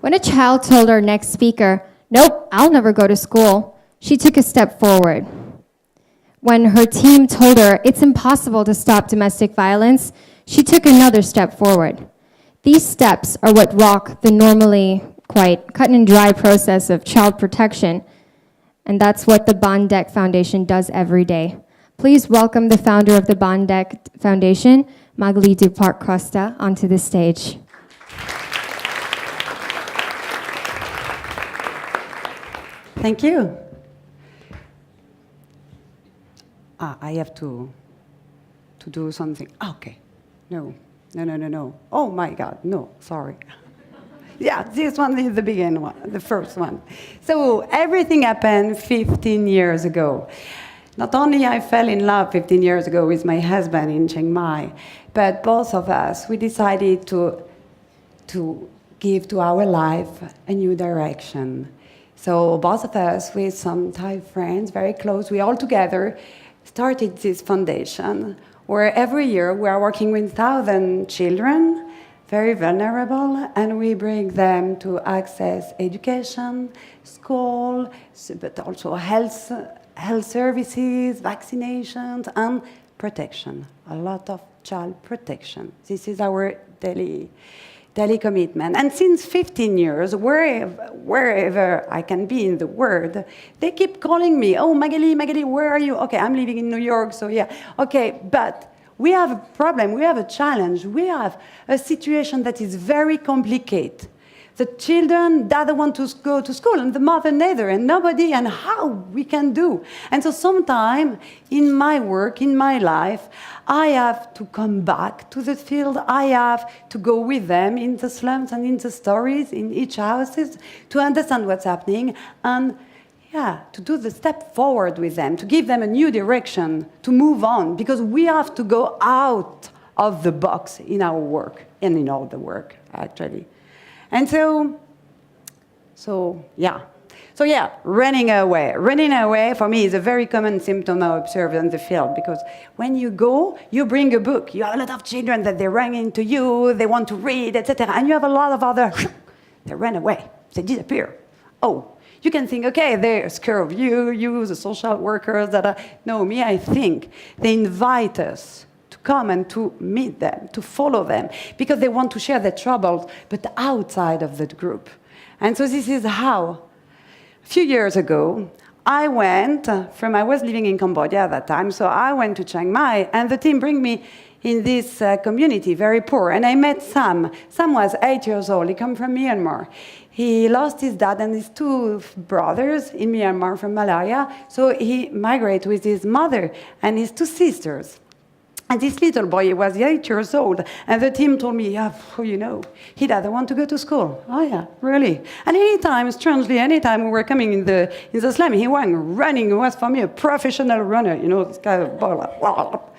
When a child told our next speaker, "Nope, I'll never go to school," she took a step forward. When her team told her it's impossible to stop domestic violence, she took another step forward. These steps are what rock the normally quite cut and dry process of child protection, and that's what the Baan Dek Foundation does every day. Please welcome the founder of the Baan Dek Foundation, Magali du Parc Costa, onto the stage. Thank you. I have to do something. Okay. No. Oh my God, no, sorry. Yeah, this one is the beginning one, the first one. So everything happened 15 years ago. Not only I fell in love 15 years ago with my husband in Chiang Mai, but both of us, we decided to give to our life a new direction. So both of us, with some Thai friends, very close, we all together started this foundation where every year we are working with 1,000 children, very vulnerable, and we bring them to access education, school, but also health services, vaccinations, and protection. A lot of child protection. This is our daily commitment. And since 15 years, wherever I can be in the world, they keep calling me, "Oh, Magali, where are you?" Okay, I'm living in New York, so yeah. Okay, but we have a problem, we have a challenge, we have a situation that is very complicated. The children doesn't want to go to school, and the mother neither, and nobody, and how we can do. And so sometime in my work, in my life, I have to come back to the field. I have to go with them in the slums and in the stories, in each houses, to understand what's happening, and to do the step forward with them, to give them a new direction, to move on, because we have to go out of the box in our work, and in all the work, actually. And running away. Running away, for me, is a very common symptom I observe in the field, because when you go, you bring a book. You have a lot of children that they run into you, they want to read, etc. And you have a lot of other, they run away, they disappear. Oh, you can think, okay, they're scared of you, the social workers that are... No, me, I think they invite us come and to meet them, to follow them, because they want to share their troubles, but outside of the group. And so this is how, a few years ago, I was living in Cambodia at that time, so I went to Chiang Mai, and the team bring me in this community, very poor, and I met Sam. Sam was 8 years old, he come from Myanmar. He lost his dad and his two brothers in Myanmar from malaria, so he migrated with his mother and his two sisters. And this little boy, he was 8 years old, and the team told me, he doesn't want to go to school. Oh yeah, really? And strangely, anytime we were coming in the slum, he went running. He was, for me, a professional runner, this kind of ball.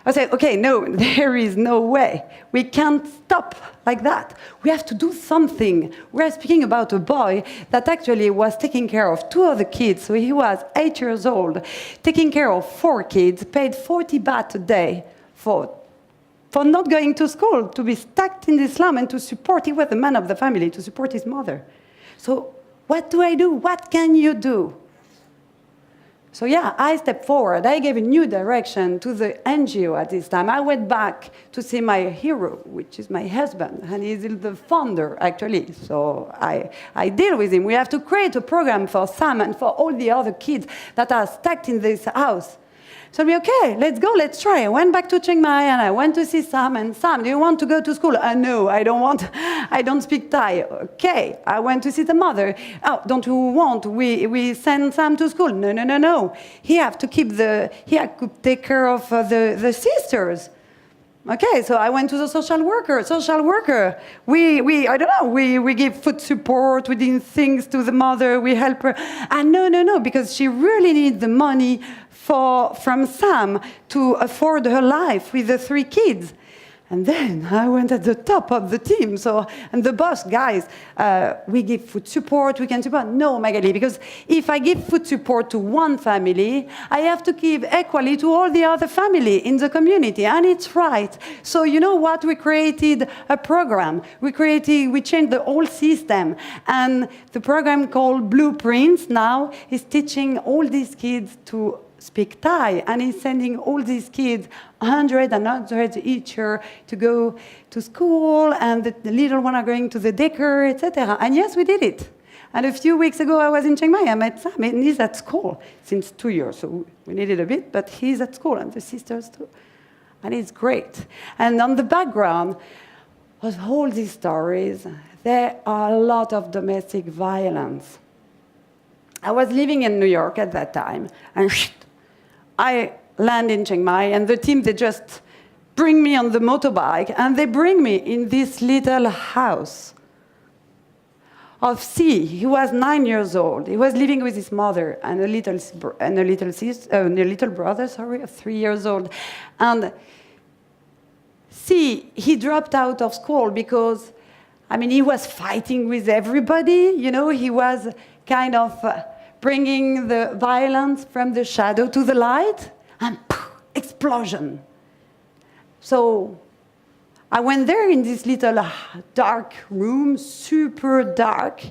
I said, okay, no, there is no way. We can't stop like that. We have to do something. We're speaking about a boy that actually was taking care of 2 other kids. So he was 8 years old, taking care of 4 kids, paid 40 baht a day for not going to school, to be stuck in the slum and to support. He was the man of the family, to support his mother. So what do I do? What can you do? So I stepped forward. I gave a new direction to the NGO at this time. I went back to see my hero, which is my husband, and he's the founder, actually. So I deal with him. We have to create a program for Sam and for all the other kids that are stuck in this house. So okay, let's go, let's try. I went back to Chiang Mai, and I went to see Sam, and Sam, do you want to go to school? No, I don't speak Thai. Okay, I went to see the mother. Oh, don't you want? We send Sam to school. No. He had to take care of the sisters. Okay, so I went to the social worker. We give food support, we did things to the mother, we help her. And no, because she really needs the money from Sam to afford her life with the 3 kids. And then I went at the top of the team. So, and the boss, guys, we give food support, we can support. No, Magali, because if I give food support to one family, I have to give equally to all the other family in the community. And it's right. So you know what? We created a program. We changed the whole system. And the program called Blueprints now is teaching all these kids to speak Thai, and he's sending all these kids hundreds and hundreds each year to go to school, and the little one are going to the daycare, etc. And yes, we did it. And a few weeks ago, I was in Chiang Mai. I met Sam, and he's at school since 2 years, so we needed a bit, but he's at school, and the sisters too. And it's great. And on the background of all these stories, there are a lot of domestic violence. I was living in New York at that time, and I land in Chiang Mai, and the team, they just bring me on the motorbike, and they bring me in this little house of C. He was 9 years old. He was living with his mother and a little brother, of 3 years old. And C, he dropped out of school because, I mean, he was fighting with everybody. You know, he was kind of bringing the violence from the shadow to the light, and poof, explosion. So I went there in this little dark room, super dark,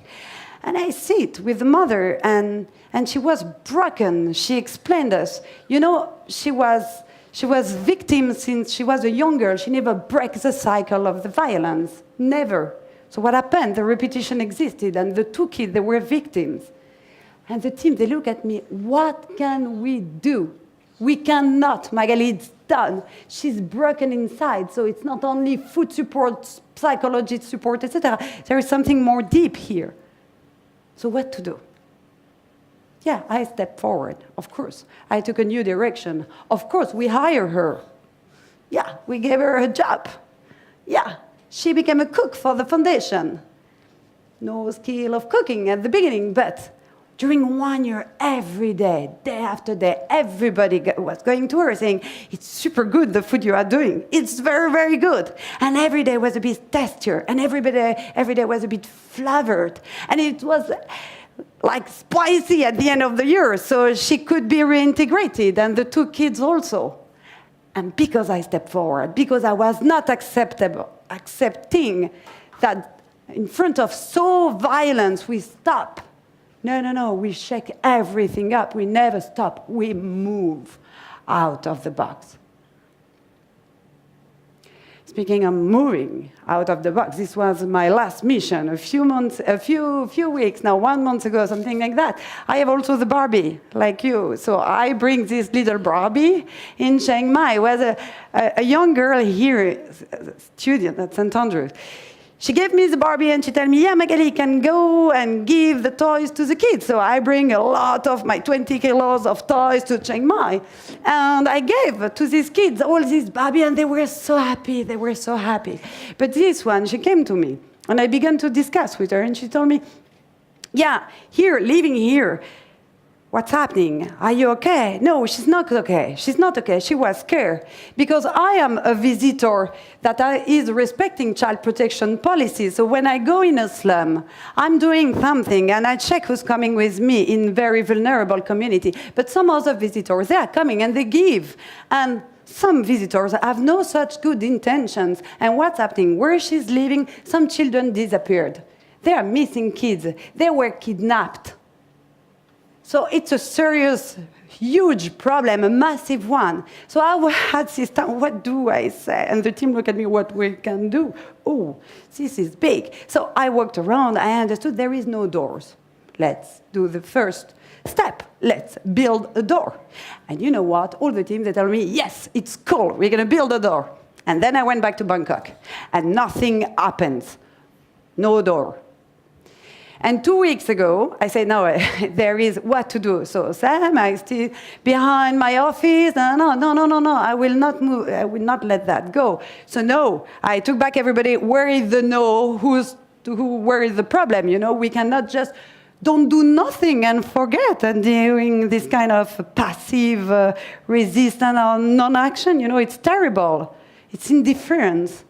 and I sit with the mother, and she was broken. She explained us, you know, she was victim since she was a young girl. She never breaks the cycle of the violence, never. So what happened? The repetition existed, and the two kids, they were victims. And the team, they look at me, what can we do? We cannot, Magali, it's done. She's broken inside, so it's not only food support, psychology support, etc. There is something more deep here. So what to do? Yeah, I stepped forward, of course. I took a new direction. Of course, we hired her. Yeah, we gave her a job. Yeah, she became a cook for the foundation. No skill of cooking at the beginning, but during 1 year, every day, day after day, everybody was going to her saying, it's super good, the food you are doing. It's very, very good. And every day was a bit tastier, and every day was a bit flavored. And it was like spicy at the end of the year, so she could be reintegrated, and the two kids also. And because I stepped forward, because I was not accepting that in front of so violence, we stop. No, we shake everything up. We never stop. We move out of the box. Speaking of moving out of the box, this was my last mission. A few weeks now, 1 month ago, something like that. I have also the Barbie, like you. So I bring this little Barbie in Chiang Mai. Was a young girl here, a student at St. Andrews. She gave me the Barbie and she told me, yeah, Magali, you can go and give the toys to the kids. So I bring a lot of my 20 kilos of toys to Chiang Mai. And I gave to these kids all these Barbie, and they were so happy. They were so happy. But this one, she came to me, and I began to discuss with her, and she told me, yeah, here, living here, what's happening? Are you okay? No, she's not okay. She's not okay. She was scared because I am a visitor that is respecting child protection policies. So when I go in a slum, I'm doing something and I check who's coming with me in very vulnerable community. But some other visitors, they are coming and they give. And some visitors have no such good intentions. And what's happening? Where she's living, some children disappeared. They are missing kids. They were kidnapped. So it's a serious, huge problem, a massive one. So I had this time, what do I say? And the team looked at me, what we can do? Oh, this is big. So I walked around, I understood there is no doors. Let's do the first step. Let's build a door. And you know what? All the team, they tell me, yes, it's cool, we're going to build a door. And then I went back to Bangkok, and nothing happens. No door. And 2 weeks ago, I said, no, there is what to do. So Sam, I still behind my office. No, I will not move. I will not let that go. So no, I took back everybody. Where is the no? Where is the problem? You know, we cannot just don't do nothing and forget and doing this kind of passive resistance or non-action. You know, it's terrible. It's indifference.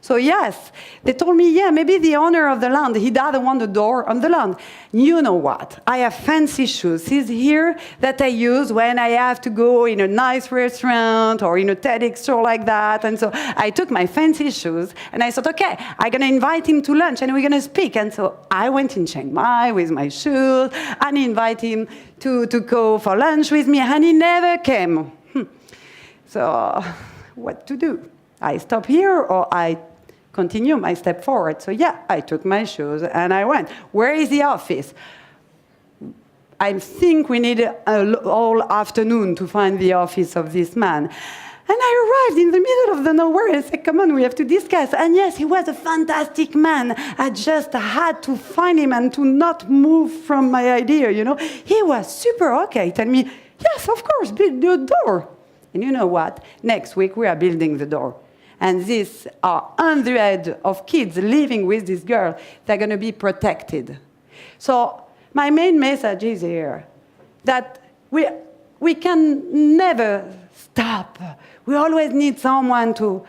So yes, they told me, yeah, maybe the owner of the land, he doesn't want the door on the land. You know what? I have fancy shoes. These here that I use when I have to go in a nice restaurant or in a TEDx show like that. And so I took my fancy shoes and I thought, okay, I'm going to invite him to lunch and we're going to speak. And so I went in Chiang Mai with my shoes and invite him to go for lunch with me, and he never came. So what to do? I stop here or I continue my step forward. So yeah, I took my shoes and I went. Where is the office? I think we need all afternoon to find the office of this man. And I arrived in the middle of the nowhere and said, come on, we have to discuss. And yes, he was a fantastic man. I just had to find him and to not move from my idea, you know. He was super okay, telling me, yes, of course, build the door. And you know what? Next week, we are building the door. And these are hundreds of kids living with this girl. They're going to be protected. So my main message is here, that we can never stop. We always need someone to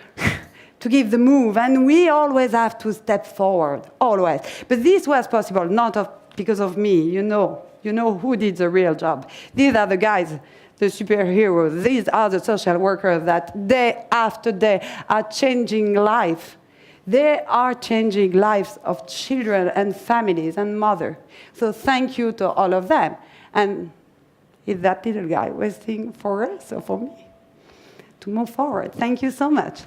give the move, and we always have to step forward, always. But this was possible not because of me, you know who did the real job. These are the guys, the superheroes. These are the social workers that day after day are changing life. They are changing lives of children and families and mothers. So thank you to all of them. And is that little guy waiting for us or for me to move forward? Thank you so much.